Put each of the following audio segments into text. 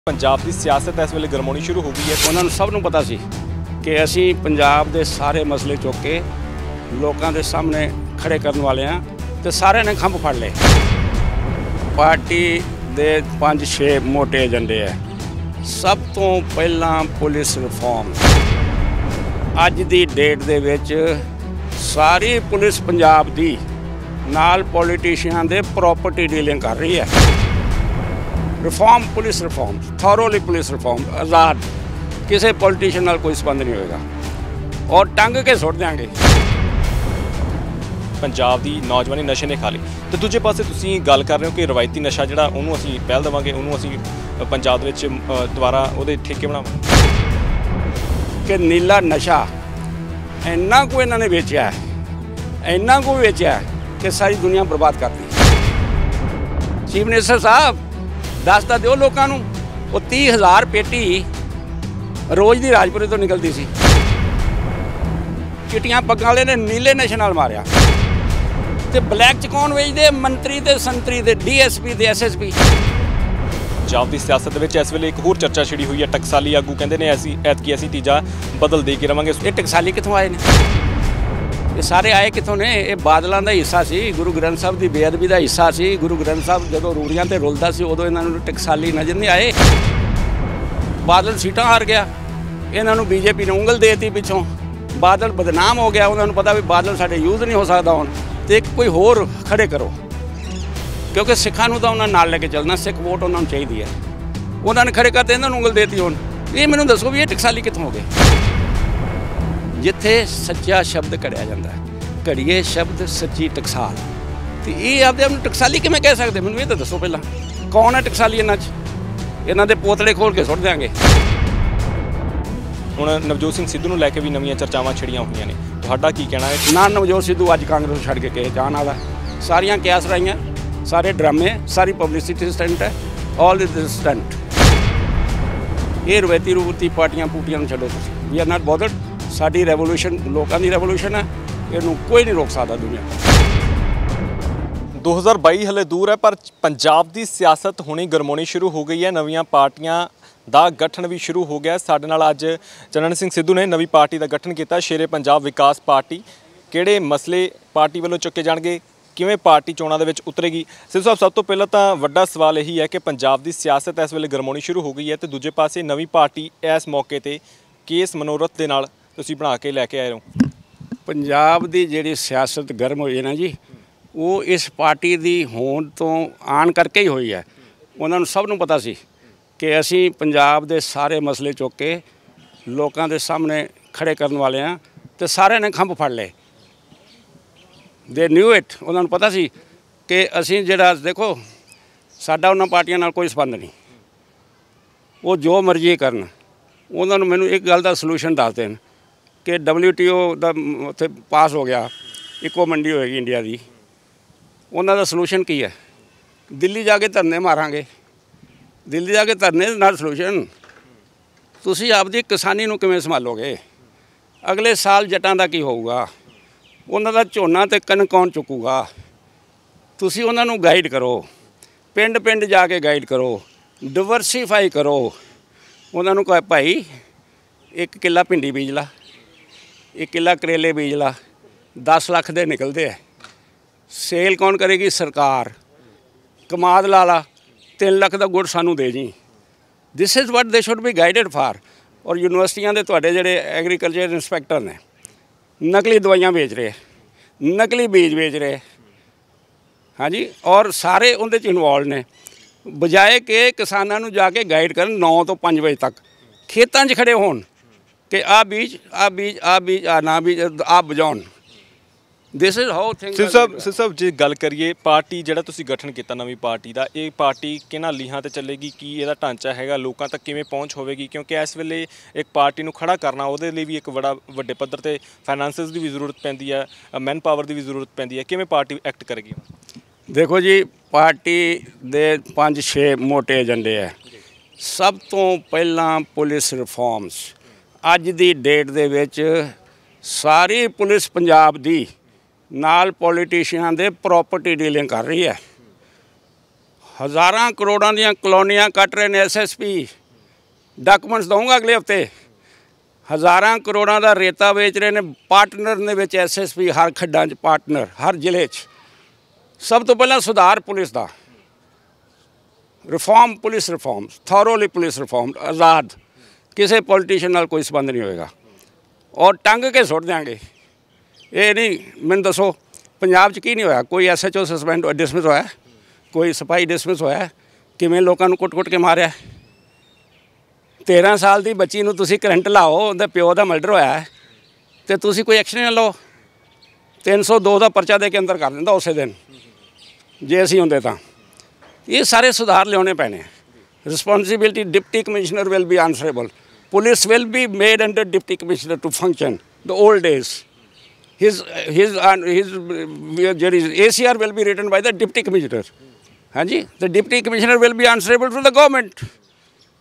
पंजाब की सियासत इस वेले गरमाउणी शुरू हो गई है। उन्होंने सब नूं पता सी कि असी पंजाब के सारे मसले चुक के लोगों के सामने खड़े करने वाले हैं तो सारे ने खंभ फड़ ले। पार्टी दे 5-6 मोटे एजेंडे है। सब तो पहला पुलिस रिफॉर्म। अज दी डेट दे विच सारी पुलिस पंजाब दी नाल पॉलिटिशियन दे प्रॉपर्टी डीलिंग कर रही है। Reform police reform, thoroughly police reform, आज़ाद, किसी पॉलिटिशियन नाल कोई संबंध नहीं होएगा और टंग के सुट देंगे। पंजाब की नौजवानी नशे ने खा ली तो दूजे पासे तुसीं गल कर रहे हो कि रवायती नशा जिहड़ा उहनूं असीं पहल देवांगे, उहनूं असीं पंजाब दे विच दुबारा उहदे ठेके बनावांगे कि नीला नशा इन्ना को इन्होंने बेचा है, इन्ना को बेचा है कि सारी दुनिया बर्बाद कर दी। चीफ मिनिस्टर साहब दस तो दो लोगों को, वो 30,000 पेटी रोज़ की राजपुरे तो निकलती सी। चिट्टियां पग्गां वाले ने नीले नशे नाल मारिया ते ब्लैक च कौन बेचदे? मंत्री ते संतरी ते DSP ते SSP। पंजाब की सियासत में इस वेले एक होर चर्चा छिड़ी हुई है। टकसाली आगू कहते हैं ऐतकी असीं तीजा बदल दे के रवांगे। ये टकसाली कितों आए ने? ये सारे आए कितों ने? ये बादलों का हिस्सा सी, गुरु ग्रंथ साहब की बेअदबी का हिस्सा सी। गुरु ग्रंथ साहब जो रूड़ियां ते रुलदा सी उदों इन्हां नूं टकसाली नज़र नहीं आए। बादल सीटां हार गया, इन्हां नूं BJP ने उंगल देती पिछों। बादल बदनाम हो गया, उन्होंने पता भी बादल साडे यूज़ नहीं हो सकता हुण ते कोई होर खड़े करो, क्योंकि सिखां नूं तां उन्हां नाल लैके चलना। सिख वोट उन्होंने चाहिए है। उन्होंने खड़े करते इन्हां नूं उंगल देती। हुण ये मैनूं दसो भी ये टकसाली कित्थों हो गए? जिथे सच्चा शब्द घड़िया जाता है, घड़िए शब्द सच्ची टकसाल, तो ये आपदे आप टकसाली किवें कह सकते? मैनूं ये तो दसो पहला कौन है टकसाली? इन्हां दे पोतले खोल के सुट देंगे। हुण नवजोत सिंह सिद्धू नूं लैके भी नवीं चर्चावां छिड़ियां होईयां ने, तुहाडा की कहना है? ना नवजोत सिद्धू अज कांग्रेस छड्ड के किसे जाण वाला। सारियां क्यास राइयां, सारे ड्रामे, सारी पब्लिसिटी स्टंट है, ऑल इज स्टंट। ये रवायती रूपती पार्टियां पूटियां छड्डो तुसीं। We are not bothered. साडी रेवोल्यूशन लोगों की रेवोल्यूशन है, इनू कोई नहीं रोक सकता दुनिया। 2022 हले दूर है पर पंजाब की सियासत हुणे गरमाउणी शुरू हो गई है। नवीं पार्टियां का गठन भी शुरू हो गया। साडे नाल अज चरण सिंह सिद्धू ने नवी पार्टी का गठन किया, शेरे पंजाब विकास पार्टी। किहड़े मसले पार्टी वालों चुके जाणगे, किवें पार्टी चोणां दे विच उतरेगी? सिद्धू साहब, सब तो पहला तो वड्डा सवाल यही है कि पंजाब की सियासत इस वेले गरमाउणी शुरू हो गई है तो दूजे पासे नवी पार्टी इस मौके पर किस मनोरथ के नाल तुसीं बना के लैके आए हो? पंजाब की जिहड़ी सियासत गर्म हुई है ना जी, वो इस पार्टी की होंद तो आन करके ही हुई है। उन्होंने सब नूं पता सी कि असी पंजाब के सारे मसले चुक के लोगों के सामने खड़े करने वाले हैं तो सारे ने खंभ फड़ ले। They knew it. उन्होंने पता सी कि असी जिहड़ा देखो साडा उन्हां पार्टियां नाल कोई संबंध नहीं, वो जो मर्जी करन। उन्होंने मैनूं एक गल दा सलूशन दस देन कि WTO का उत्थे पास हो गया, इको मंडी होएगी इंडिया की। उन्हों का सलूशन की है? दिल्ली जाके धरने मारांगे। दिल्ली जाके धरने नाल सलूशन? तुसी आपदी किसानी नूं किवें संभालोगे? अगले साल जटां दा की होऊगा? उन्हां दा झोना ते कणक कौन चुकूगा? तुसी उन्हां नूं गाइड करो, पिंड पिंड जाके गाइड करो, डिवर्सीफाई करो। उन्हां नूं कहो भाई 1 किला भिंडी बीज ला, 1 किला करेले बीज ला, 10 लाख दे निकलते हैं। सेल कौन करेगी? सरकार। कमाद ला ला, 3 लाख का गुड़ सानू दे जी। This is what they should be guided for. और यूनिवर्सिटियां दे तुहाडे जिहड़े एग्रीकल्चर इंस्पैक्टर ने नकली दवाइयां बेच रहे, नकली बीज बेच रहे, हाँ जी, और सारे उहदे च इनवॉल्व ने। बजाए कि किसानां नूं जाके गाइड करन 9 तो 5 बजे तक खेतां 'च खड़े होण कि आ बीज आ बीज आ बीज आ ना बीज आ बजाउण। This is how things. Sidhu साहब जे गल करिए पार्टी जिहड़ा तुसीं गठन किया नवीं पार्टी का, ये पार्टी किन्हां लीहां ते चलेगी? की इहदा ढांचा हैगा? लोकां तक किवें पहुँच होवेगी? क्योंकि इस वेले एक पार्टी नूं खड़ा करना उहदे लई भी एक बड़ा वड्डे पद्धर ते फाइनैंसिस की भी जरूरत पैंदी है, मैन पावर की भी जरूरत पैंदी है। किवें पार्टी एक्ट करेगी? देखो जी, पार्टी दे 5-6 मोटे एजेंडे है। सब तो पहला पुलिस रिफॉर्म्स। अज दी डेट दे विच सारी पुलिस पंजाब दी नाल पॉलिटिशियन दे प्रॉपर्टी डीलिंग कर रही है। ਹਜ਼ਾਰਾਂ ਕਰੋੜਾਂ ਦੀਆਂ ਕਲੋਨੀਆਂ ਕੱਟ ਰਹੇ ਨੇ ਐਸਐਸਪੀ। ਡਾਕੂਮੈਂਟਸ ਦਊਂਗਾ ਅਗਲੇ ਹਫਤੇ। ਹਜ਼ਾਰਾਂ ਕਰੋੜਾਂ ਦਾ ਰੇਤਾ ਵੇਚ ਰਹੇ ਨੇ ਪਾਰਟਨਰ ਨੇ ਵਿੱਚ ਐਸਐਸਪੀ, ਹਰ ਖੱਡਾਂ 'ਚ ਪਾਰਟਨਰ, ਹਰ ਜ਼ਿਲ੍ਹੇ 'ਚ। ਸਭ ਤੋਂ ਪਹਿਲਾਂ ਸੁਧਾਰ ਪੁਲਿਸ ਦਾ, reform, police reform, thoroughly police reform, ਆਜ਼ਾਦ, ਕਿਸੇ ਪੋਲੀਟੀਸ਼ੀਅਨ ਨਾਲ ਕੋਈ ਸੰਬੰਧ ਨਹੀਂ ਹੋਏਗਾ ਔਰ ਟੰਗ ਕੇ ਸੁੱਟ ਦਿਆਂਗੇ। ਇਹ ਨਹੀਂ, ਮੈਨੂੰ ਦੱਸੋ ਪੰਜਾਬ 'ਚ ਕੀ ਨਹੀਂ ਹੋਇਆ? ਕੋਈ SHO ਸਸਪੈਂਡ ਡਿਸਮਿਸ ਹੋਇਆ? ਕੋਈ ਸਿਪਾਹੀ ਡਿਸਮਿਸ ਹੋਇਆ? ਕਿਵੇਂ ਲੋਕਾਂ ਨੂੰ ਕੁੱਟ-ਕੁੱਟ ਕੇ ਮਾਰਿਆ? 13 ਸਾਲ ਦੀ ਬੱਚੀ ਨੂੰ ਤੁਸੀਂ ਕਰੰਟ ਲਾਓ, ਉਹਦੇ ਪਿਓ ਦਾ ਮਰਡਰ ਹੋਇਆ ਅਤੇ ਤੁਸੀਂ ਕੋਈ ਐਕਸ਼ਨ ਨਹੀਂ ਲਓ। 302 ਦਾ ਪਰਚਾ ਦੇ ਕੇ ਅੰਦਰ ਕਰ ਦਿੰਦਾ ਉਸੇ ਦਿਨ, ਜੇ ਅਸੀਂ ਹੁੰਦੇ ਤਾਂ। ਇਹ ਸਾਰੇ ਸੁਧਾਰ ਲਿਆਉਣੇ ਪੈਣੇ। Responsibility, deputy commissioner will be answerable, police will be made under deputy commissioner to function the old days. his ACR will be written by the deputy commissioner। हाँ जी, the deputy commissioner will be answerable to the government।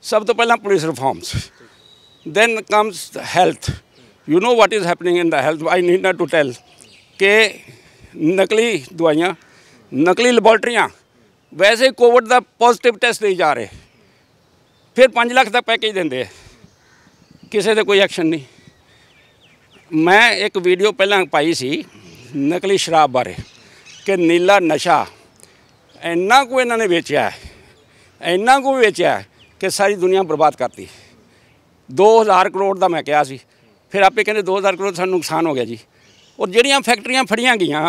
सब तो पहला police reforms, then comes the health। You know what is happening in the health, I need not to tell कि नकली दवाइयाँ, नकली लेबोरेटरियाँ, वैसे ही Covid का पॉजिटिव टेस्ट नहीं जा रहे, फिर 5 लाख का पैकेज देंगे, किसी से कोई एक्शन नहीं। मैं एक वीडियो पहला पाई सी नकली शराब बारे कि नीला नशा इन्ना को इन्होंने बेचा है, इन्ना को बेचा है कि सारी दुनिया बर्बाद करती। 2000 करोड़ का मैं कहा सी, फिर आपे कहते 2000 करोड़ सानू नुकसान हो गया जी। और ਜਿਹੜੀਆਂ फैक्ट्रियां फड़ियां गईयां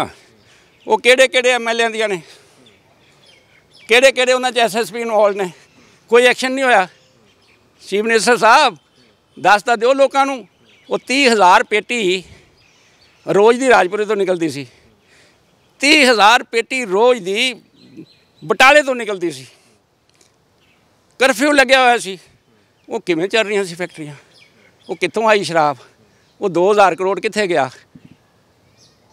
वो ਕਿਹੜੇ MLA ਦੀਆਂ ਨੇ, ਕਿਹੜੇ ਉਹਨਾਂ 'ਚ SSP ਇਨਵੋਲਵ ਨੇ, ਕੋਈ ਐਕਸ਼ਨ ਨਹੀਂ ਹੋਇਆ। ਚੀਫ ਮਿਨਿਸਟਰ ਸਾਹਿਬ ਦੱਸ ਤਾਂ ਦਿਓ ਲੋਕਾਂ ਨੂੰ। ਉਹ 30,000 ਪੇਟੀ ਰੋਜ਼ ਦੀ ਰਾਜਪੁਰੇ ਤੋਂ ਨਿਕਲਦੀ ਸੀ, 30,000 ਪੇਟੀ ਰੋਜ਼ ਦੀ ਬਟਾਲੇ ਤੋਂ ਨਿਕਲਦੀ ਸੀ। ਕਰਫਿਊ ਲੱਗਿਆ ਹੋਇਆ ਸੀ। ਉਹ ਕਿਵੇਂ ਚੱਲ ਰਹੀਆਂ ਸੀ ਫੈਕਟਰੀਆਂ? ਉਹ ਕਿੱਥੋਂ ਆਈ ਸ਼ਰਾਬ? ਉਹ 2000 ਕਰੋੜ ਕਿੱਥੇ ਗਿਆ?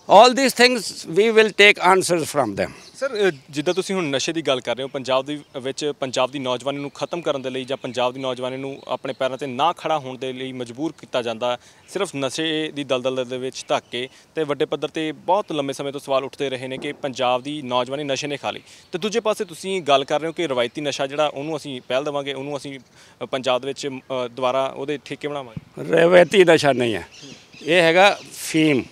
All these things we will take answers from them। Sir, ਜਿੱਦਾਂ ਤੁਸੀਂ ਹੁਣ ਨਸ਼ੇ ਦੀ ਗੱਲ ਕਰ ਰਹੇ ਹੋ, ਪੰਜਾਬ ਦੇ ਵਿੱਚ ਪੰਜਾਬ ਦੀ ਨੌਜਵਾਨੀ ਨੂੰ ਖਤਮ ਕਰਨ ਦੇ ਲਈ ਜਾਂ ਪੰਜਾਬ ਦੀ ਨੌਜਵਾਨੀ ਨੂੰ ਆਪਣੇ ਪੈਰਾਂ 'ਤੇ ਨਾ ਖੜਾ ਹੋਣ ਦੇ ਲਈ ਮਜਬੂਰ ਕੀਤਾ ਜਾਂਦਾ ਸਿਰਫ ਨਸ਼ੇ ਦੀ ਦਲਦਲ ਦੇ ਵਿੱਚ ਧੱਕ ਕੇ। ਅਤੇ ਵੱਡੇ ਪੱਧਰ 'ਤੇ ਬਹੁਤ ਲੰਬੇ ਸਮੇਂ ਤੋਂ ਸਵਾਲ ਉੱਠਦੇ ਰਹੇ ਨੇ ਕਿ ਪੰਜਾਬ ਦੀ ਨੌਜਵਾਨੀ ਨਸ਼ੇ ਨੇ ਖਾ ਲਈ। ਅਤੇ ਦੂਜੇ ਪਾਸੇ ਤੁਸੀਂ ਗੱਲ ਕਰ ਰਹੇ ਹੋ ਕਿ ਰਵਾਇਤੀ ਨਸ਼ਾ ਜਿਹੜਾ ਉਹਨੂੰ ਅਸੀਂ ਪਹਿਲ ਦੇਵਾਂਗੇ, ਉਹਨੂੰ ਅਸੀਂ ਪੰਜਾਬ ਦੇ ਵਿੱਚ ਦੁਬਾਰਾ ਉਹਦੇ ਠੇਕੇ ਬਣਾਵਾਂਗੇ। ਰਵਾਇਤੀ ਨਸ਼ਾ ਨਹੀਂ ਹੈ, ਇਹ ਹੈਗਾ ਫੀਮ,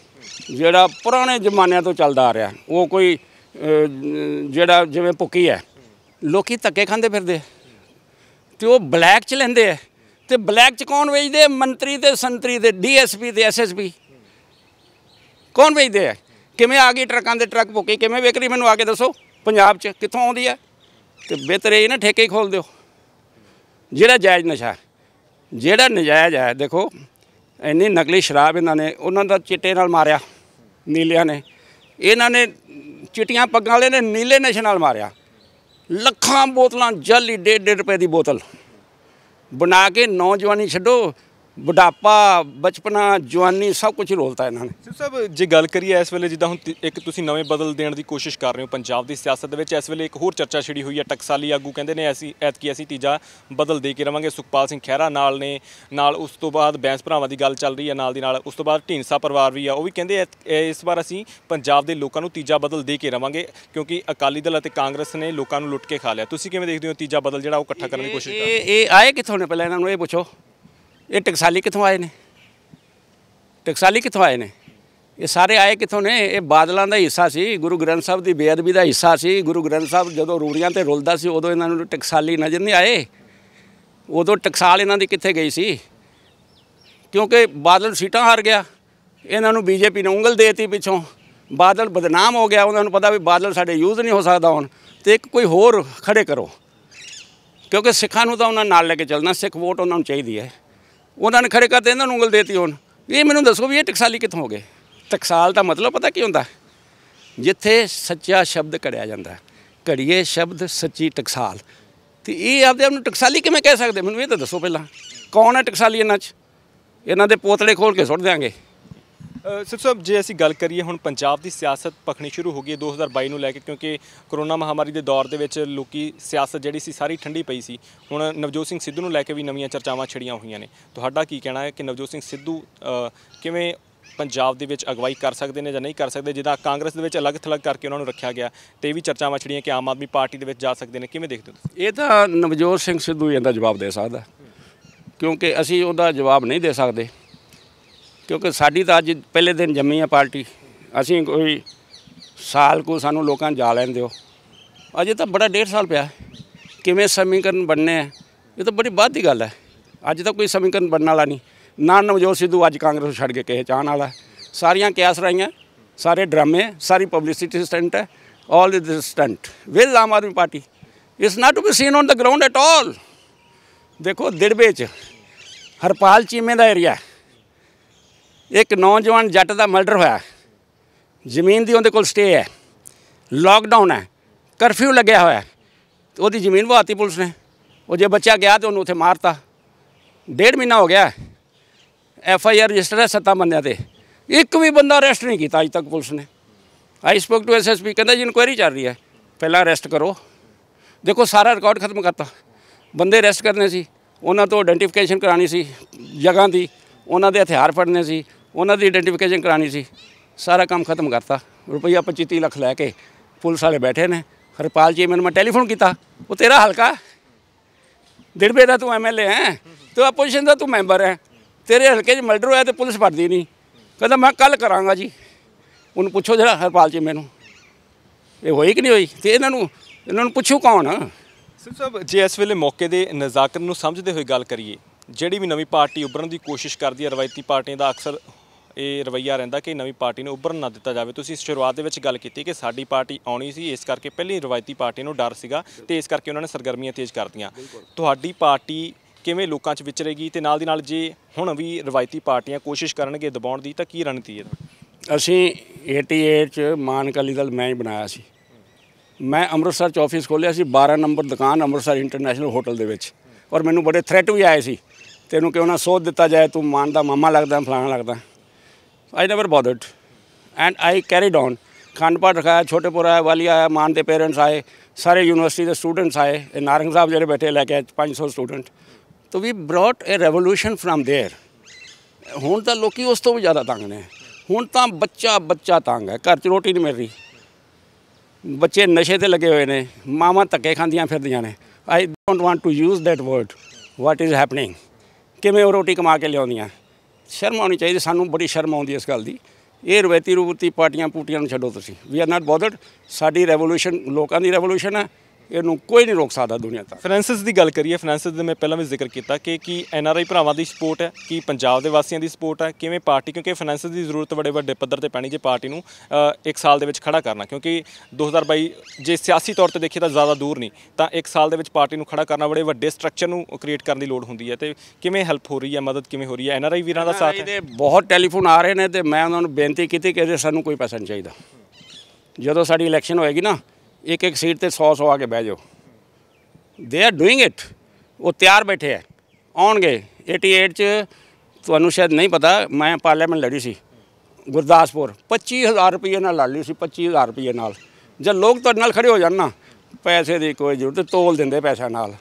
ਜਿਹੜਾ ਪੁਰਾਣੇ ਜ਼ਮਾਨਿਆਂ ਤੋਂ ਚੱਲਦਾ ਆ ਰਿਹਾ। ਉਹ ਕੋਈ ਜਿਹੜਾ ਜਿਵੇਂ ਭੁੱਕੀ ਹੈ, ਲੋਕ ਧੱਕੇ ਖਾਂਦੇ ਫਿਰਦੇ ਅਤੇ ਉਹ ਬਲੈਕ 'ਚ ਲੈਂਦੇ ਹੈ। ਅਤੇ ਬਲੈਕ 'ਚ ਕੌਣ ਵੇਚਦੇ? ਮੰਤਰੀ ਅਤੇ ਸੰਤਰੀ ਅਤੇ DSP ਅਤੇ SSP ਕੌਣ ਵੇਚਦੇ ਹੈ? ਕਿਵੇਂ ਆ ਗਈ ਟਰੱਕਾਂ ਦੇ ਟਰੱਕ ਭੁੱਕੀ ਕਿਵੇਂ ਵਿਕ ਰਹੀ? ਮੈਨੂੰ ਆ ਕੇ ਦੱਸੋ ਪੰਜਾਬ 'ਚ ਕਿੱਥੋਂ ਆਉਂਦੀ ਹੈ? ਅਤੇ ਬਿਹਤਰ ਇਹ ਨਾ ਠੇਕੇ ਹੀ ਖੋਲ੍ਹ ਦਿਓ। ਜਿਹੜਾ ਜਾਇਜ਼ ਨਸ਼ਾ, ਜਿਹੜਾ ਨਜਾਇਜ਼ ਹੈ, ਦੇਖੋ ਇੰਨੀ ਨਕਲੀ ਸ਼ਰਾਬ ਇਹਨਾਂ ਨੇ, ਉਹਨਾਂ ਦਾ ਚਿੱਟੇ ਨਾਲ ਮਾਰਿਆ ਨੀਲਿਆਂ ਨੇ, ਇਹਨਾਂ ਨੇ ਚਿੱਟੀਆਂ ਪੱਗਾਂ ਵਾਲੇ ਨੇ ਨੀਲੇ ਨਸ਼ੇ ਨਾਲ ਮਾਰਿਆ। ਲੱਖਾਂ ਬੋਤਲਾਂ ਜਾਲੀ 1.5 ਰੁਪਏ ਦੀ ਬੋਤਲ ਬਣਾ ਕੇ ਨੌਜਵਾਨੀ ਛੱਡੋ, ਬੁਢਾਪਾ, ਬਚਪਨਾ, ਜਵਾਨੀ ਸਭ ਕੁਝ ਰੋਲਤਾ ਇਹਨਾਂ ਨੇ। ਸਿਰ ਸਾਹਿਬ, ਜੇ ਗੱਲ ਕਰੀਏ ਇਸ ਵੇਲੇ ਜਿੱਦਾਂ ਹੁਣ ਇੱਕ ਤੁਸੀਂ ਨਵੇਂ ਬਦਲ ਦੇਣ ਦੀ ਕੋਸ਼ਿਸ਼ ਕਰ ਰਹੇ ਹੋ ਪੰਜਾਬ ਦੀ ਸਿਆਸਤ ਦੇ ਵਿੱਚ, ਇਸ ਵੇਲੇ ਇੱਕ ਹੋਰ ਚਰਚਾ ਛਿੜੀ ਹੋਈ ਹੈ। ਟਕਸਾਲੀ ਆਗੂ ਕਹਿੰਦੇ ਨੇ ਐਤਕੀ ਅਸੀਂ ਤੀਜਾ ਬਦਲ ਦੇ ਕੇ ਰਵਾਂਗੇ। ਸੁਖਪਾਲ ਸਿੰਘ ਖਹਿਰਾ ਨਾਲ ਨੇ, ਨਾਲ ਉਸ ਤੋਂ ਬਾਅਦ ਬੈਂਸ ਭਰਾਵਾਂ ਦੀ ਗੱਲ ਚੱਲ ਰਹੀ ਹੈ ਨਾਲ ਦੀ ਨਾਲ, ਉਸ ਤੋਂ ਬਾਅਦ ਢੀਂਡਸਾ ਪਰਿਵਾਰ ਵੀ ਆ, ਉਹ ਵੀ ਕਹਿੰਦੇ ਇਸ ਵਾਰ ਅਸੀਂ ਪੰਜਾਬ ਦੇ ਲੋਕਾਂ ਨੂੰ ਤੀਜਾ ਬਦਲ ਦੇ ਕੇ ਰਵਾਂਗੇ ਕਿਉਂਕਿ ਅਕਾਲੀ ਦਲ ਅਤੇ ਕਾਂਗਰਸ ਨੇ ਲੋਕਾਂ ਨੂੰ ਲੁੱਟ ਕੇ ਖਾ ਲਿਆ। ਤੁਸੀਂ ਕਿਵੇਂ ਦੇਖਦੇ ਹੋ ਤੀਜਾ ਬਦਲ ਜਿਹੜਾ ਉਹ ਇਕੱਠਾ ਕਰਨ ਦੀ ਕੋਸ਼ਿਸ਼ ਕਰ ਰਹੇ? ਇਹ ਆਏ ਕਿੱਥੋਂ ਨੇ? ਪਹਿਲਾਂ ਇਹਨਾਂ ਨੂੰ ਇਹ ਪੁੱਛੋ, ਇਹ ਟਕਸਾਲੀ ਕਿੱਥੋਂ ਆਏ ਨੇ? ਟਕਸਾਲੀ ਕਿੱਥੋਂ ਆਏ ਨੇ? ਇਹ ਸਾਰੇ ਆਏ ਕਿੱਥੋਂ ਨੇ? ਇਹ ਬਾਦਲਾਂ ਦਾ ਹਿੱਸਾ ਸੀ, ਗੁਰੂ ਗ੍ਰੰਥ ਸਾਹਿਬ ਦੀ ਬੇਅਦਬੀ ਦਾ ਹਿੱਸਾ ਸੀ। ਗੁਰੂ ਗ੍ਰੰਥ ਸਾਹਿਬ ਜਦੋਂ ਰੂੜੀਆਂ 'ਤੇ ਰੁਲਦਾ ਸੀ ਉਦੋਂ ਇਹਨਾਂ ਨੂੰ ਟਕਸਾਲੀ ਨਜ਼ਰ ਨਹੀਂ ਆਏ। ਉਦੋਂ ਟਕਸਾਲ ਇਹਨਾਂ ਦੀ ਕਿੱਥੇ ਗਈ ਸੀ? ਕਿਉਂਕਿ ਬਾਦਲ ਸੀਟਾਂ ਹਾਰ ਗਿਆ, ਇਹਨਾਂ ਨੂੰ BJP ਨੇ ਉਂਗਲ ਦੇ ਦਿੱਤੀ ਪਿੱਛੋਂ, ਬਾਦਲ ਬਦਨਾਮ ਹੋ ਗਿਆ। ਉਹਨਾਂ ਨੂੰ ਪਤਾ ਵੀ ਬਾਦਲ ਸਾਡੇ ਯੂਜ਼ ਨਹੀਂ ਹੋ ਸਕਦਾ ਹੁਣ, ਅਤੇ ਇੱਕ ਕੋਈ ਹੋਰ ਖੜੇ ਕਰੋ, ਕਿਉਂਕਿ ਸਿੱਖਾਂ ਨੂੰ ਤਾਂ ਉਹਨਾਂ ਨਾਲ ਲੈ ਕੇ ਚੱਲਣਾ, ਸਿੱਖ ਵੋਟ ਉਹਨਾਂ ਨੂੰ ਚਾਹੀਦੀ ਹੈ। ਉਹਨਾਂ ਨੇ ਖੜੇ ਕਰਦੇ, ਇਹਨਾਂ ਨੂੰ ਉਂਗਲ ਦੇਤੀ। ਹੁਣ ਇਹ ਮੈਨੂੰ ਦੱਸੋ ਵੀ ਇਹ ਟਕਸਾਲੀ ਕਿੱਥੋਂ ਹੋ ਗਏ? ਟਕਸਾਲ ਦਾ ਮਤਲਬ ਪਤਾ ਕੀ ਹੁੰਦਾ? ਜਿੱਥੇ ਸੱਚਾ ਸ਼ਬਦ ਘੜਿਆ ਜਾਂਦਾ, ਘੜੀਏ ਸ਼ਬਦ ਸੱਚੀ ਟਕਸਾਲ। ਅਤੇ ਇਹ ਆਪਦੇ ਆਪ ਨੂੰ ਟਕਸਾਲੀ ਕਿਵੇਂ ਕਹਿ ਸਕਦੇ? ਮੈਨੂੰ ਇਹ ਤਾਂ ਦੱਸੋ ਪਹਿਲਾਂ, ਕੌਣ ਹੈ ਟਕਸਾਲੀ ਇਹਨਾਂ 'ਚ? ਇਹਨਾਂ ਦੇ ਪੋਤਲੇ ਖੋਲ੍ਹ ਕੇ ਸੁੱਟ ਦਿਆਂਗੇ। ਸਿਰ ਸਾਹਿਬ, ਜੇ ਅਸੀਂ ਗੱਲ ਕਰੀਏ ਹੁਣ ਪੰਜਾਬ ਦੀ ਸਿਆਸਤ ਭਖਣੀ ਸ਼ੁਰੂ ਹੋ ਗਈ ਹੈ 2022 ਨੂੰ ਲੈ ਕੇ, ਕਿਉਂਕਿ ਕਰੋਨਾ ਮਹਾਮਾਰੀ ਦੇ ਦੌਰ ਦੇ ਵਿੱਚ ਲੋਕੀ ਸਿਆਸਤ ਜਿਹੜੀ ਸੀ ਸਾਰੀ ਠੰਡੀ ਪਈ ਸੀ। ਹੁਣ ਨਵਜੋਤ ਸਿੰਘ ਸਿੱਧੂ ਨੂੰ ਲੈ ਕੇ ਵੀ ਨਵੀਆਂ ਚਰਚਾਵਾਂ ਛਿੜੀਆਂ ਹੋਈਆਂ ਨੇ। ਤੁਹਾਡਾ ਕੀ ਕਹਿਣਾ ਹੈ ਕਿ ਨਵਜੋਤ ਸਿੰਘ ਸਿੱਧੂ ਕਿਵੇਂ ਪੰਜਾਬ ਦੇ ਵਿੱਚ ਅਗਵਾਈ ਕਰ ਸਕਦੇ ਨੇ ਜਾਂ ਨਹੀਂ ਕਰ ਸਕਦੇ, ਜਿੱਦਾਂ ਕਾਂਗਰਸ ਦੇ ਵਿੱਚ ਅਲੱਗ-ਥਲੱਗ ਕਰਕੇ ਉਹਨਾਂ ਨੂੰ ਰੱਖਿਆ ਗਿਆ ਤੇ ਇਹ ਵੀ ਚਰਚਾਵਾਂ ਛਿੜੀਆਂ ਕਿ ਆਮ ਆਦਮੀ ਪਾਰਟੀ ਦੇ ਵਿੱਚ ਜਾ ਸਕਦੇ ਨੇ, ਕਿਵੇਂ ਦੇਖਦੇ ਹੋ ਤੁਸੀਂ? ਇਹ ਤਾਂ ਨਵਜੋਤ ਸਿੰਘ ਸਿੱਧੂ ਇਹਦਾ ਜਵਾਬ ਦੇ ਸਕਦਾ, ਕਿਉਂਕਿ ਅਸੀਂ ਉਹਦਾ ਜਵਾਬ ਨਹੀਂ ਦੇ ਸਕਦੇ, ਕਿਉਂਕਿ ਸਾਡੀ ਤਾਂ ਅੱਜ ਪਹਿਲੇ ਦਿਨ ਜੰਮੀ ਆ ਪਾਰਟੀ। ਅਸੀਂ ਕੋਈ ਸਾਲ ਕੋ ਸਾਨੂੰ ਲੋਕਾਂ ਨੂੰ ਜਾ ਲੈਣ ਦਿਓ, ਅਜੇ ਤਾਂ ਬੜਾ 1.5 ਸਾਲ ਪਿਆ। ਕਿਵੇਂ ਸਮੀਕਰਨ ਬਣਨੇ ਹੈ ਇਹ ਤਾਂ ਬੜੀ ਬਾਅਦ ਦੀ ਗੱਲ ਹੈ। ਅੱਜ ਤਾਂ ਕੋਈ ਸਮੀਕਰਨ ਬਣਨ ਵਾਲਾ ਨਹੀਂ। ਨਾ ਨਵਜੋਤ ਸਿੱਧੂ ਅੱਜ ਕਾਂਗਰਸ ਨੂੰ ਛੱਡ ਕੇ ਕਿਸੇ ਚਾਹਣ ਵਾਲਾ। ਸਾਰੀਆਂ ਕਿਆਸ ਰਾਈਆਂ, ਸਾਰੇ ਡਰਾਮੇ, ਸਾਰੀ ਪਬਲਿਸਿਟੀ ਸਟੰਟ ਹੈ। All is stunt with Aam Aadmi party is not to be seen on the ground at all. ਦੇਖੋ ਦਿੜਬੇ 'ਚ ਹਰਪਾਲ ਚੀਮੇ ਦਾ ਏਰੀਆ, ਇੱਕ ਨੌਜਵਾਨ ਜੱਟ ਦਾ ਮਰਡਰ ਹੋਇਆ, ਜ਼ਮੀਨ ਦੀ ਉਹਦੇ ਕੋਲ ਸਟੇ ਹੈ, ਲਾਕਡਾਊਨ ਹੈ, ਕਰਫਿਊ ਲੱਗਿਆ ਹੋਇਆ, ਉਹਦੀ ਜ਼ਮੀਨ ਵਹਾਤੀ ਪੁਲਿਸ ਨੇ। ਉਹ ਜੇ ਬੱਚਾ ਗਿਆ ਤਾਂ ਉਹਨੂੰ ਉੱਥੇ ਮਾਰਤਾ। 1.5 ਮਹੀਨਾ ਹੋ ਗਿਆ, FIR ਰਜਿਸਟਰ ਹੈ 7 ਬੰਦਿਆਂ 'ਤੇ, ਇੱਕ ਵੀ ਬੰਦਾ ਅਰੈਸਟ ਨਹੀਂ ਕੀਤਾ ਅੱਜ ਤੱਕ ਪੁਲਿਸ ਨੇ। ਆਈ ਸਪੋਕ ਟੂ SSP, ਕਹਿੰਦਾ ਜੀ ਇਨਕੁਆਇਰੀ ਚੱਲ ਰਹੀ ਹੈ, ਪਹਿਲਾਂ ਅਰੈਸਟ ਕਰੋ। ਦੇਖੋ ਸਾਰਾ ਰਿਕਾਰਡ ਖਤਮ ਕਰਤਾ। ਬੰਦੇ ਅਰੈਸਟ ਕਰਨੇ ਸੀ, ਉਹਨਾਂ ਤੋਂ ਆਇਡੈਂਟੀਫਿਕੇਸ਼ਨ ਕਰਾਉਣੀ ਸੀ ਜਗ੍ਹਾ ਦੀ, ਉਹਨਾਂ ਦੇ ਹਥਿਆਰ ਫੜਨੇ ਸੀ, ਉਹਨਾਂ ਦੀ ਆਇਡੈਂਟੀਫਿਕੇਸ਼ਨ ਕਰਾਉਣੀ ਸੀ, ਸਾਰਾ ਕੰਮ ਖਤਮ ਕਰਤਾ। ਰੁਪਈਆ 25-30 ਲੱਖ ਲੈ ਕੇ ਪੁਲਿਸ ਵਾਲੇ ਬੈਠੇ ਨੇ। ਹਰਪਾਲ ਜੀ ਮੈਨੂੰ ਮੈਂ ਟੈਲੀਫੋਨ ਕੀਤਾ, ਉਹ ਤੇਰਾ ਹਲਕਾ ਦਿੜਬੇ ਦਾ, ਤੂੰ MLA ਹੈ, ਤੂੰ ਆਪੋਜੀਸ਼ਨ ਦਾ ਤੂੰ ਮੈਂਬਰ ਹੈ, ਤੇਰੇ ਹਲਕੇ 'ਚ ਮਰਡਰ ਹੋਇਆ ਤੇ ਪੁਲਿਸ ਭਰਦੀ ਨਹੀਂ। ਕਹਿੰਦਾ ਮੈਂ ਕੱਲ੍ਹ ਕਰਾਂਗਾ ਜੀ। ਉਹਨੂੰ ਪੁੱਛੋ ਜਿਹੜਾ ਹਰਪਾਲ ਜੀ ਮੈਨੂੰ ਇਹ ਹੋਈ ਕਿ ਨਹੀਂ ਹੋਈ, ਤੇ ਇਹਨਾਂ ਨੂੰ ਪੁੱਛੋ ਕੌਣ। ਸਿੱਧੂ ਸਾਹਿਬ, ਜੇ ਇਸ ਵੇਲੇ ਮੌਕੇ ਦੇ ਨਜ਼ਾਕਤ ਨੂੰ ਸਮਝਦੇ ਹੋਏ ਗੱਲ ਕਰੀਏ, ਜਿਹੜੀ ਵੀ ਨਵੀਂ ਪਾਰਟੀ ਉੱਭਰਨ ਦੀ ਕੋਸ਼ਿਸ਼ ਕਰਦੀ ਹੈ, ਰਵਾਇਤੀ ਪਾਰਟੀਆਂ ਦਾ ਅਕਸਰ ਇਹ ਰਵੱਈਆ ਰਹਿੰਦਾ ਕਿ ਨਵੀਂ ਪਾਰਟੀ ਨੂੰ ਉੱਭਰਨ ਨਾ ਦਿੱਤਾ ਜਾਵੇ। ਤੁਸੀਂ ਸ਼ੁਰੂਆਤ ਦੇ ਵਿੱਚ ਗੱਲ ਕੀਤੀ ਕਿ ਸਾਡੀ ਪਾਰਟੀ ਆਉਣੀ ਸੀ, ਇਸ ਕਰਕੇ ਪਹਿਲੀ ਰਵਾਇਤੀ ਪਾਰਟੀ ਨੂੰ ਡਰ ਸੀਗਾ ਤੇ ਇਸ ਕਰਕੇ ਉਹਨਾਂ ਨੇ ਸਰਗਰਮੀਆਂ ਤੇਜ਼ ਕਰਤੀਆਂ। ਤੁਹਾਡੀ ਪਾਰਟੀ ਕਿਵੇਂ ਲੋਕਾਂ 'ਚ ਵਿਚਰੇਗੀ ਤੇ ਨਾਲ ਦੀ ਨਾਲ ਜੇ ਹੁਣ ਵੀ ਰਵਾਇਤੀ ਪਾਰਟੀਆਂ ਕੋਸ਼ਿਸ਼ ਕਰਨਗੇ ਦਬਾਉਣ ਦੀ ਤਾਂ ਕੀ ਰਣਨੀਤੀ ਹੈ? ਅਸੀਂ 88 'ਚ ਮਾਨ ਅਕਾਲੀ ਦਲ ਮੈਂ ਹੀ ਬਣਾਇਆ ਸੀ। ਮੈਂ ਅੰਮ੍ਰਿਤਸਰ 'ਚ ਆਫਿਸ ਖੋਲ੍ਹਿਆ ਸੀ, 12 ਨੰਬਰ ਦੁਕਾਨ ਅੰਮ੍ਰਿਤਸਰ ਇੰਟਰਨੈਸ਼ਨਲ ਹੋਟਲ ਦੇ ਵਿੱਚ, ਔਰ ਮੈਨੂੰ ਬੜੇ ਥ੍ਰੈਟ ਵੀ ਆਏ ਸੀ, ਤੈਨੂੰ ਕਿਉਂ ਨਾ ਸੋਧ ਦਿੱਤਾ ਜਾਏ, ਤੂੰ ਮਾਨ ਦਾ ਮਾਮਾ ਲੱਗਦਾ, ਫਲਾਣਾ ਲੱਗਦਾ। I never bothered and I carried on। ਖੰਡ ਪਾਠ ਰਖਾਇਆ, ਛੋਟੇਪੁਰ ਆਇਆ, ਵਾਲੀ ਆਇਆ, ਮਾਨ ਦੇ ਪੇਰੈਂਟਸ ਆਏ, ਸਾਰੇ ਯੂਨੀਵਰਸਿਟੀ ਦੇ ਸਟੂਡੈਂਟਸ ਆਏ, ਇਹ ਨਾਰੰਗ ਸਾਹਿਬ ਜਿਹੜੇ ਬੈਠੇ ਲੈ ਕੇ ਆਏ 500 ਸਟੂਡੈਂਟ। ਤਾਂ we brought a revolution from there. ਹੁਣ ਤਾਂ ਲੋਕੀ ਉਸ ਤੋਂ ਵੀ ਜ਼ਿਆਦਾ ਤੰਗ ਨੇ। ਹੁਣ ਤਾਂ ਬੱਚਾ ਤੰਗ ਹੈ, ਘਰ 'ਚ ਰੋਟੀ ਨਹੀਂ ਮਿਲ ਰਹੀ, ਬੱਚੇ ਨਸ਼ੇ 'ਤੇ ਲੱਗੇ ਹੋਏ ਨੇ, ਮਾਵਾਂ ਧੱਕੇ ਖਾਂਦੀਆਂ ਫਿਰਦੀਆਂ ਨੇ। I don't want to use that word. What is happening, ਕਿਵੇਂ ਉਹ ਰੋਟੀ ਕਮਾ ਕੇ ਲਿਆਉਂਦੀਆਂ। ਸ਼ਰਮ ਆਉਣੀ ਚਾਹੀਦੀ, ਸਾਨੂੰ ਬੜੀ ਸ਼ਰਮ ਆਉਂਦੀ ਇਸ ਗੱਲ ਦੀ। ਇਹ ਰਵਾਇਤੀ ਪਾਰਟੀਆਂ ਪੂਟੀਆਂ ਨੂੰ ਛੱਡੋ ਤੁਸੀਂ। We are not bothered. ਸਾਡੀ ਰੈਵੋਲੂਸ਼ਨ ਲੋਕਾਂ ਦੀ ਰੈਵੋਲੂਸ਼ਨ ਹੈ, ਇਹਨੂੰ ਕੋਈ ਨਹੀਂ ਰੋਕ ਸਕਦਾ ਦੁਨੀਆ ਤੱਕ। ਫਾਈਨੈਂਸਿਸ ਦੀ ਗੱਲ ਕਰੀਏ, ਫਾਈਨੈਂਸਿਸ ਦੇ ਮੈਂ ਪਹਿਲਾਂ ਵੀ ਜ਼ਿਕਰ ਕੀਤਾ ਕਿ ਕੀ NRI ਭਰਾਵਾਂ ਦੀ ਸਪੋਰਟ ਹੈ, ਕੀ ਪੰਜਾਬ ਦੇ ਵਾਸੀਆਂ ਦੀ ਸਪੋਰਟ ਹੈ, ਕਿਵੇਂ ਪਾਰਟੀ, ਕਿਉਂਕਿ ਫਾਈਨੈਂਸਿਸ ਦੀ ਜ਼ਰੂਰਤ ਬੜੇ ਵੱਡੇ ਪੱਧਰ ਤੇ ਪੈਣੀ ਜੇ ਪਾਰਟੀ ਨੂੰ 1 ਸਾਲ ਦੇ ਵਿੱਚ ਖੜਾ ਕਰਨਾ, ਕਿਉਂਕਿ 2022 ਜੇ ਸਿਆਸੀ ਤੌਰ ਤੇ ਦੇਖੀਏ ਤਾਂ ਜ਼ਿਆਦਾ ਦੂਰ ਨਹੀਂ, ਤਾਂ 1 ਸਾਲ ਦੇ ਵਿੱਚ ਪਾਰਟੀ ਨੂੰ ਖੜਾ ਕਰਨਾ ਬੜੇ ਵੱਡੇ ਸਟਰਕਚਰ ਨੂੰ ਕ੍ਰੀਏਟ ਕਰਨ ਦੀ ਲੋੜ ਹੁੰਦੀ ਹੈ। ਤੇ ਕਿਵੇਂ ਹੈਲਪ ਹੋ ਰਹੀ ਹੈ, ਮਦਦ ਕਿਵੇਂ ਹੋ ਰਹੀ ਹੈ? NRI ਵੀਰਾਂ ਦਾ ਸਾਥ ਹੈ। ਬਹੁਤ ਟੈਲੀਫੋਨ ਆ ਰਹੇ ਨੇ ਤੇ ਮੈਂ ਉਹਨਾਂ ਨੂੰ ਬੇਨਤੀ ਕੀਤੀ ਕਿ ਸਾਨੂੰ ਕੋਈ ਪੈਸਾ ਨਹੀਂ ਚਾਹੀਦਾ। ਜਦੋਂ ਸਾਡੀ ਇਲੈਕਸ਼ਨ ਹੋਏਗੀ ਨਾ, ਇੱਕ ਸੀਟ ਤੇ 100 ਆ ਕੇ ਬਹਿ ਜਾਓ। They are doing it. ਉਹ ਤਿਆਰ ਬੈਠੇ ਹੈ, ਆਉਣਗੇ। 88 'ਚ ਤੁਹਾਨੂੰ ਸ਼ਾਇਦ ਨਹੀਂ ਪਤਾ, ਮੈਂ ਪਾਰਲੀਮੈਂਟ ਲੜੀ ਸੀ ਗੁਰਦਾਸਪੁਰ, 25,000 ਰੁਪਏ ਨਾਲ ਲੜ ਲਈ ਸੀ। 25,000 ਰੁਪਏ ਨਾਲ ਜਦ ਲੋਕ ਤੁਹਾਡੇ ਨਾਲ ਖੜੇ ਹੋ ਜਾਣ ਨਾ, ਪੈਸੇ ਦੀ ਕੋਈ ਜ਼ਰੂਰਤ, ਤੋਲ ਦਿੰਦੇ ਪੈਸਿਆਂ ਨਾਲ।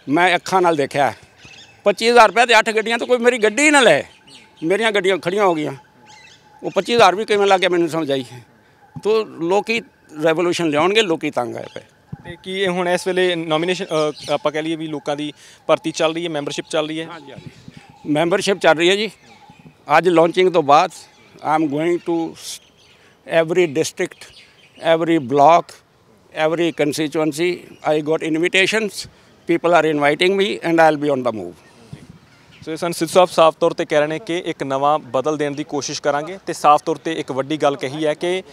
ਮੈਂ ਅੱਖਾਂ ਨਾਲ ਦੇਖਿਆ 25,000 ਰੁਪਏ ਤੇ 8 ਗੱਡੀਆਂ ਤੋਂ ਕੋਈ ਮੇਰੀ ਗੱਡੀ ਨਾ ਲੈ, ਮੇਰੀਆਂ ਗੱਡੀਆਂ ਖੜੀਆਂ ਹੋ ਗਈਆਂ। ਉਹ 25,000 ਵੀ ਕਿਵੇਂ ਲੱਗ ਗਿਆ ਮੈਨੂੰ ਸਮਝ ਆਈ। ਤੋ ਲੋਕੀ ਰੈਵੋਲੂਸ਼ਨ ਲਿਆਉਣਗੇ, ਲੋਕੀ ਤੰਗ ਆਏ ਪਏ। ਤੇ ਕੀ ਹੁਣ ਇਸ ਵੇਲੇ ਨੋਮੀਨੇਸ਼ਨ ਆਪਾਂ ਕਹਿ ਲਈਏ ਵੀ ਲੋਕਾਂ ਦੀ ਭਰਤੀ ਚੱਲ ਰਹੀ ਹੈ, ਮੈਂਬਰਸ਼ਿਪ ਚੱਲ ਰਹੀ ਹੈ? ਹਾਂਜੀ, ਮੈਂਬਰਸ਼ਿਪ ਚੱਲ ਰਹੀ ਹੈ ਜੀ। ਅੱਜ ਲਾਂਚਿੰਗ ਤੋਂ ਬਾਅਦ I am going to every district, every block, every constituency. I got invitations, people are inviting me and I will be on the move. So ਇਹ ਸਿੱਧੂ ਸਾਹਿਬ ਸਾਫ਼ ਤੌਰ ਤੇ ਕਹਿ ਰਹੇ ਨੇ ਕਿ ਇੱਕ ਨਵਾਂ ਬਦਲ ਦੇਣ ਦੀ ਕੋਸ਼ਿਸ਼ ਕਰਾਂਗੇ ਤੇ ਸਾਫ਼ ਤੌਰ ਤੇ ਇੱਕ ਵੱਡੀ ਗੱਲ ਕਹੀ ਹੈ ਕਿ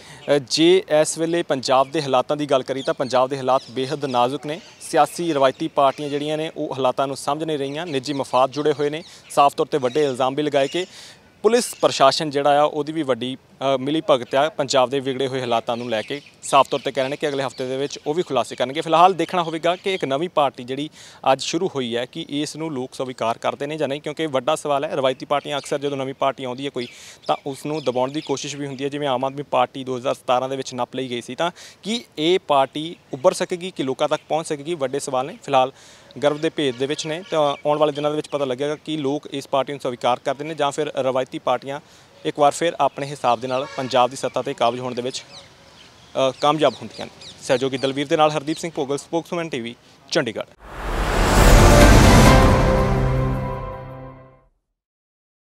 ਜੇ ਇਸ ਵੇਲੇ ਪੰਜਾਬ ਦੇ ਹਾਲਾਤਾਂ ਦੀ ਗੱਲ ਕਰੀ ਤਾਂ ਪੰਜਾਬ ਦੇ ਹਾਲਾਤ ਬੇਹੱਦ ਨਾਜ਼ੁਕ ਨੇ। ਸਿਆਸੀ ਰਵਾਇਤੀ ਪਾਰਟੀਆਂ ਜਿਹੜੀਆਂ ਨੇ ਉਹ ਹਾਲਾਤਾਂ ਨੂੰ ਸਮਝ ਨਹੀਂ ਰਹੀਆਂ, ਨਿੱਜੀ ਮਫਾਦ ਜੁੜੇ ਹੋਏ ਨੇ। ਸਾਫ਼ ਤੌਰ ਤੇ ਵੱਡੇ ਇਲਜ਼ਾਮ ਵੀ ਲਗਾਏ ਕਿ ਪੁਲਿਸ ਪ੍ਰਸ਼ਾਸਨ ਜਿਹੜਾ ਆ ਉਹਦੀ ਵੀ ਵੱਡੀ ਮਿਲੀ ਭਗਤ ਆ ਪੰਜਾਬ ਦੇ ਵਿਗੜੇ ਹੋਏ ਹਾਲਾਤਾਂ ਨੂੰ ਲੈ ਕੇ। ਸਾਫ਼ ਤੌਰ ਤੇ ਕਹਿ ਰਹੇ ਨੇ ਕਿ ਅਗਲੇ ਹਫ਼ਤੇ ਦੇ ਵਿੱਚ ਉਹ ਵੀ ਖੁਲਾਸੇ ਕਰਨਗੇ। ਫਿਲਹਾਲ ਦੇਖਣਾ ਹੋਵੇਗਾ ਕਿ ਇੱਕ ਨਵੀਂ ਪਾਰਟੀ ਜਿਹੜੀ ਅੱਜ ਸ਼ੁਰੂ ਹੋਈ ਹੈ ਕਿ ਇਸ ਨੂੰ ਲੋਕ ਸਵੀਕਾਰ ਕਰਦੇ ਨੇ ਜਾਂ ਨਹੀਂ, ਕਿਉਂਕਿ ਵੱਡਾ ਸਵਾਲ ਹੈ। ਰਵਾਇਤੀ ਪਾਰਟੀਆਂ ਅਕਸਰ ਜਦੋਂ ਨਵੀਂ ਪਾਰਟੀ ਆਉਂਦੀ ਹੈ ਕੋਈ ਤਾਂ ਉਸ ਨੂੰ ਦਬਾਉਣ ਦੀ ਕੋਸ਼ਿਸ਼ ਵੀ ਹੁੰਦੀ ਹੈ। ਜਿਵੇਂ ਆਮ ਆਦਮੀ ਪਾਰਟੀ 2017 ਦੇ ਵਿੱਚ ਨੱਪ ਲਈ ਗਈ ਸੀ, ਤਾਂ ਕੀ ਇਹ ਪਾਰਟੀ ਉੱਭਰ ਸਕੇਗੀ, ਕਿ ਲੋਕਾਂ ਤੱਕ ਪਹੁੰਚ ਸਕੇਗੀ? ਵੱਡੇ ਸਵਾਲ ਨੇ। ਫਿਲਹਾਲ ਗਰਭ ਦੇ ਭੇਦ ਦੇ ਵਿੱਚ ਨੇ, ਤਾਂ ਆਉਣ ਵਾਲੇ ਦਿਨਾਂ ਦੇ ਵਿੱਚ ਪਤਾ ਲੱਗੇਗਾ ਕਿ ਲੋਕ ਇਸ ਪਾਰਟੀ ਨੂੰ ਸਵੀਕਾਰ ਕਰਦੇ ਨੇ ਜਾਂ ਫਿਰ ਰਵਾਇਤੀ ਪਾਰਟੀਆਂ ਇੱਕ ਵਾਰ ਫਿਰ ਆਪਣੇ ਹਿਸਾਬ ਦੇ ਨਾਲ ਪੰਜਾਬ ਦੀ ਸੱਤਾ ਤੇ ਕਾਬਜ਼ ਹੋਣ ਦੇ ਵਿੱਚ ਕਾਮਯਾਬ ਹੁੰਦੀਆਂ ਨੇ। ਸਹਿਯੋਗੀ ਦਲਵੀਰ ਦੇ ਨਾਲ ਹਰਦੀਪ ਸਿੰਘ ਭੋਗਲ, ਸਪੋਕਸਮੈਨ ਟੀਵੀ, ਚੰਡੀਗੜ੍ਹ।